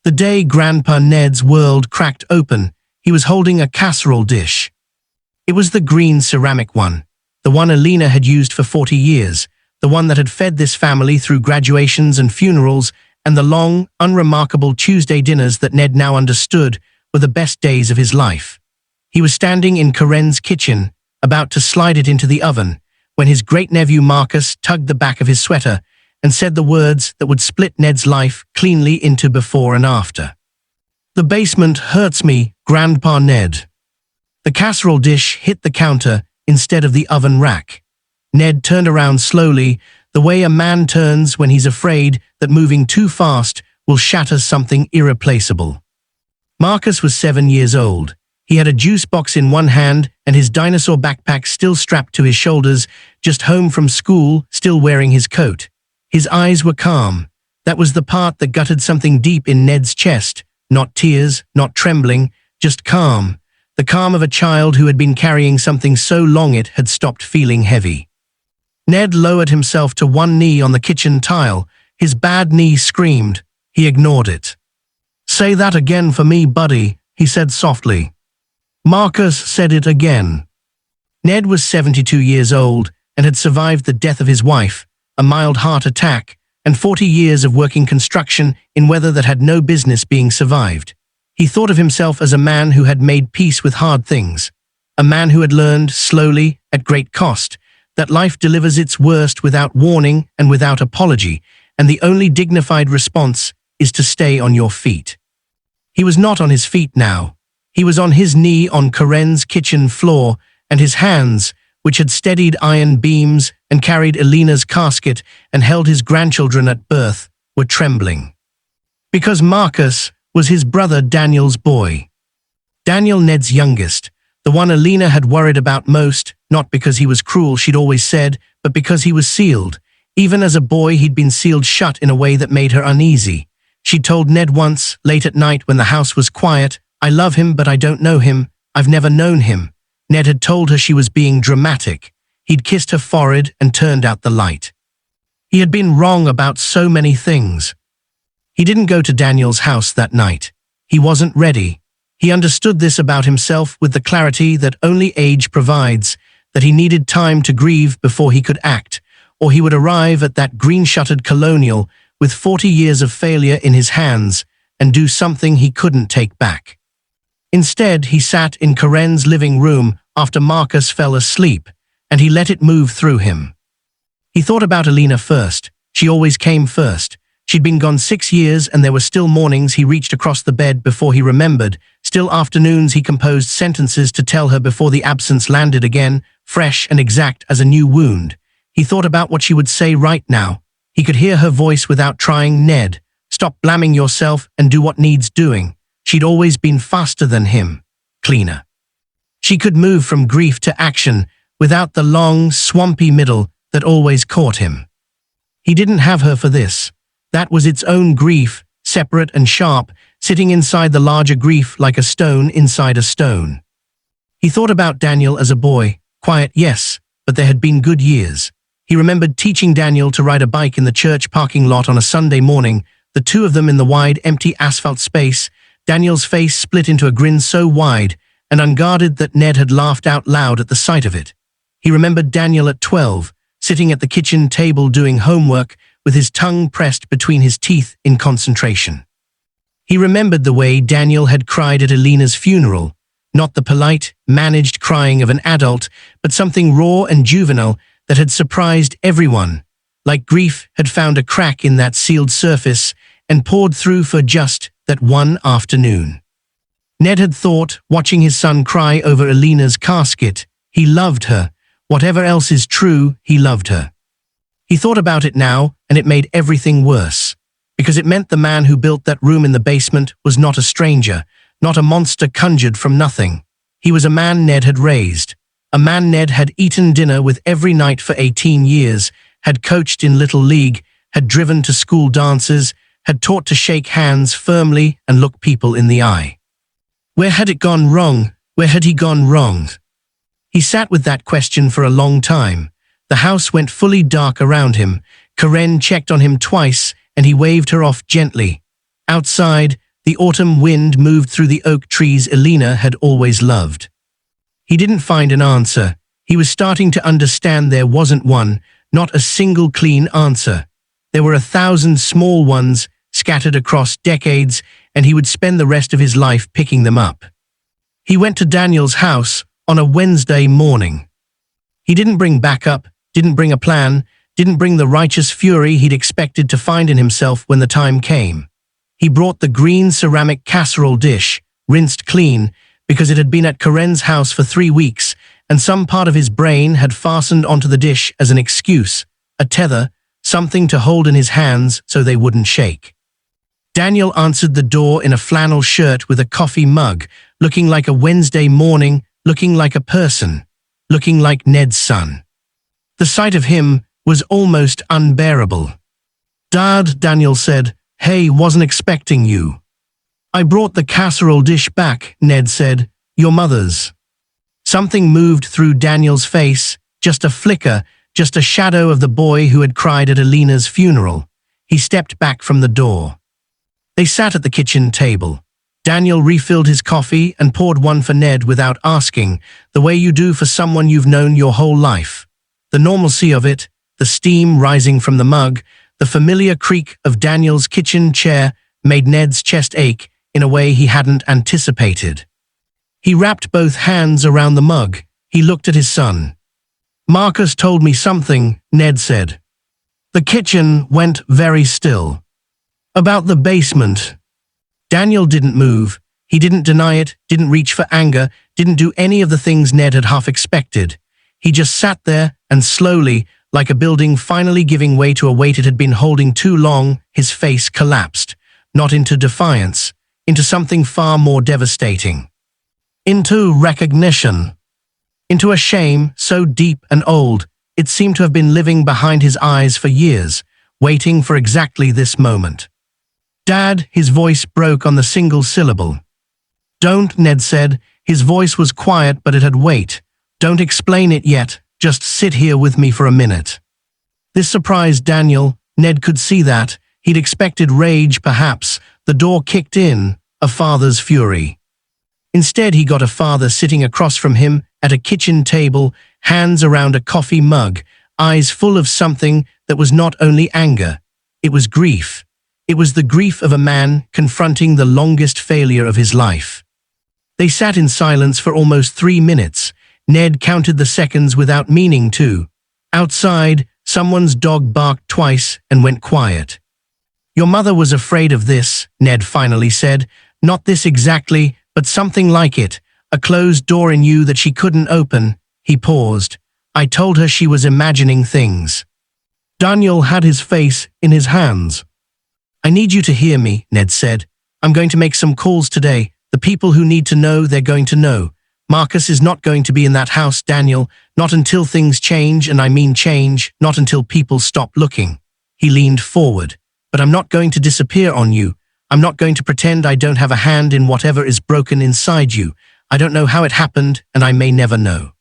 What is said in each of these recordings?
The day Grandpa Ned's world cracked open, he was holding a casserole dish. It was the green ceramic one, the one Alina had used for 40 years, the one that had fed this family through graduations and funerals and the long, unremarkable Tuesday dinners that Ned now understood were the best days of his life. He was standing in Karen's kitchen, about to slide it into the oven, when his great-nephew Marcus tugged the back of his sweater and said the words that would split Ned's life cleanly into before and after. "The basement hurts me, Grandpa Ned." The casserole dish hit the counter instead of the oven rack. Ned turned around slowly, the way a man turns when he's afraid that moving too fast will shatter something irreplaceable. Marcus was 7 years old. He had a juice box in one hand and his dinosaur backpack still strapped to his shoulders, just home from school, still wearing his coat. His eyes were calm. That was the part that gutted something deep in Ned's chest. Not tears, not trembling, just calm. The calm of a child who had been carrying something so long it had stopped feeling heavy. Ned lowered himself to one knee on the kitchen tile. His bad knee screamed. He ignored it. "Say that again for me, buddy," he said softly. Marcus said it again. Ned was 72 years old and had survived the death of his wife, a mild heart attack, and 40 years of working construction in weather that had no business being survived. He thought of himself as a man who had made peace with hard things, a man who had learned, slowly, at great cost, that life delivers its worst without warning and without apology, and the only dignified response is to stay on your feet. He was not on his feet now. He was on his knee on Karen's kitchen floor, and his hands, which had steadied iron beams and carried Alina's casket and held his grandchildren at birth, were trembling. Because Marcus was his brother Daniel's boy. Daniel, Ned's youngest, the one Alina had worried about most, not because he was cruel, she'd always said, but because he was sealed. Even as a boy, he'd been sealed shut in a way that made her uneasy. She'd told Ned once, late at night when the house was quiet, "I love him, but I don't know him. I've never known him." Ned had told her she was being dramatic. He'd kissed her forehead and turned out the light. He had been wrong about so many things. He didn't go to Daniel's house that night. He wasn't ready. He understood this about himself with the clarity that only age provides, that he needed time to grieve before he could act, or he would arrive at that green-shuttered colonial with 40 years of failure in his hands and do something he couldn't take back. Instead, he sat in Karen's living room after Marcus fell asleep, and he let it move through him. He thought about Alina first. She always came first. She'd been gone 6 years, and there were still mornings he reached across the bed before he remembered, still afternoons he composed sentences to tell her before the absence landed again, fresh and exact as a new wound. He thought about what she would say right now. He could hear her voice without trying. "Ned, stop blaming yourself and do what needs doing." She'd always been faster than him, cleaner. She could move from grief to action without the long, swampy middle that always caught him. He didn't have her for this. That was its own grief, separate and sharp, sitting inside the larger grief like a stone inside a stone. He thought about Daniel as a boy, quiet, yes, but there had been good years. He remembered teaching Daniel to ride a bike in the church parking lot on a Sunday morning, the two of them in the wide, empty asphalt space. Daniel's face split into a grin so wide and unguarded that Ned had laughed out loud at the sight of it. He remembered Daniel at 12, sitting at the kitchen table doing homework with his tongue pressed between his teeth in concentration. He remembered the way Daniel had cried at Alina's funeral, not the polite, managed crying of an adult, but something raw and juvenile that had surprised everyone, like grief had found a crack in that sealed surface and poured through for just that one afternoon. Ned had thought, watching his son cry over Alina's casket, he loved her. Whatever else is true, he loved her. He thought about it now, and it made everything worse, because it meant the man who built that room in the basement was not a stranger, not a monster conjured from nothing. He was a man Ned had raised, a man Ned had eaten dinner with every night for 18 years, had coached in Little League, had driven to school dances, had taught to shake hands firmly and look people in the eye. Where had it gone wrong? Where had he gone wrong? He sat with that question for a long time. The house went fully dark around him. Karen checked on him twice, and he waved her off gently. Outside, The autumn wind moved through the oak trees Elena had always loved. He didn't find an answer. He was starting to understand there wasn't one, not a single clean answer. There were 1,000 small ones scattered across decades, and he would spend the rest of his life picking them up. He went to Daniel's house on a Wednesday morning. He didn't bring backup, didn't bring a plan, didn't bring the righteous fury he'd expected to find in himself when the time came. He brought the green ceramic casserole dish, rinsed clean, because it had been at Karen's house for 3 weeks, and some part of his brain had fastened onto the dish as an excuse, a tether, something to hold in his hands so they wouldn't shake. Daniel answered the door in a flannel shirt with a coffee mug, looking like a Wednesday morning, looking like a person, looking like Ned's son. The sight of him was almost unbearable. "Dad," Daniel said, "Hey, wasn't expecting you." "I brought the casserole dish back," Ned said. "Your mother's." Something moved through Daniel's face, just a flicker, just a shadow of the boy who had cried at Elena's funeral. He stepped back from the door. They sat at the kitchen table. Daniel refilled his coffee and poured one for Ned without asking, the way you do for someone you've known your whole life. The normalcy of it, the steam rising from the mug, the familiar creak of Daniel's kitchen chair made Ned's chest ache in a way he hadn't anticipated. He wrapped both hands around the mug. He looked at his son. "Marcus told me something," Ned said. The kitchen went very still. "About the basement." Daniel didn't move. He didn't deny it, didn't reach for anger, didn't do any of the things Ned had half expected. He just sat there and slowly, like a building finally giving way to a weight it had been holding too long, his face collapsed, not into defiance, into something far more devastating. Into recognition. Into a shame so deep and old, it seemed to have been living behind his eyes for years, waiting for exactly this moment. "Dad," his voice broke on the single syllable. "Don't," Ned said. His voice was quiet, but it had weight. "Don't explain it yet. Just sit here with me for a minute." This surprised Daniel. Ned could see that. He'd expected rage, perhaps. The door kicked in, a father's fury. Instead, he got a father sitting across from him at a kitchen table, hands around a coffee mug, eyes full of something that was not only anger. It was grief. It was the grief of a man confronting the longest failure of his life. They sat in silence for almost 3 minutes. Ned counted the seconds without meaning to. Outside, someone's dog barked twice and went quiet. "Your mother was afraid of this," Ned finally said. "Not this exactly, but something like it. A closed door in you that she couldn't open." He paused. "I told her she was imagining things." Daniel had his face in his hands. "I need you to hear me," Ned said. "I'm going to make some calls today. The people who need to know, they're going to know. Marcus is not going to be in that house, Daniel, not until things change, and I mean change, not until people stop looking." He leaned forward. "But I'm not going to disappear on you. I'm not going to pretend I don't have a hand in whatever is broken inside you. I don't know how it happened, and I may never know.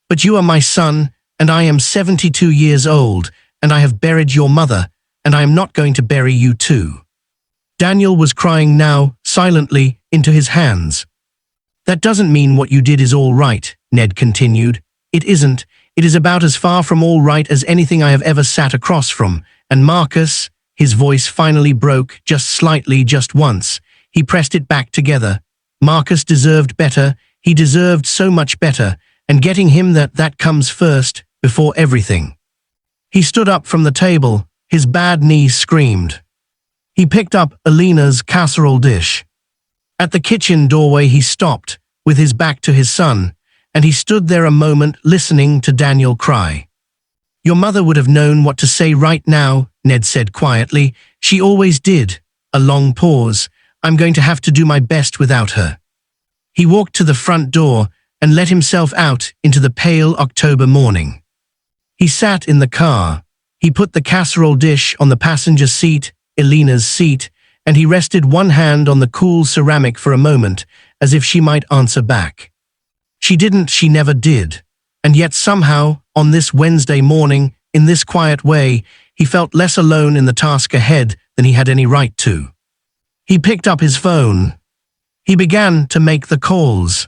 But you are my son, and I am 72 years old, and I have buried your mother, and I am not going to bury you too." Daniel was crying now, silently, into his hands. "That doesn't mean what you did is all right," Ned continued. "It isn't. It is about as far from all right as anything I have ever sat across from. And Marcus," his voice finally broke, just slightly, just once. He pressed it back together. "Marcus deserved better. He deserved so much better. And getting him that comes first, before everything." He stood up from the table. His bad knees screamed. He picked up Elena's casserole dish. At the kitchen doorway he stopped, with his back to his son, and he stood there a moment listening to Daniel cry. "Your mother would have known what to say right now," Ned said quietly. "She always did." A long pause. "I'm going to have to do my best without her." He walked to the front door and let himself out into the pale October morning. He sat in the car. He put the casserole dish on the passenger seat, Elena's seat, and he rested one hand on the cool ceramic for a moment, as if she might answer back. She didn't, she never did. And yet somehow, on this Wednesday morning, in this quiet way, he felt less alone in the task ahead than he had any right to. He picked up his phone. He began to make the calls.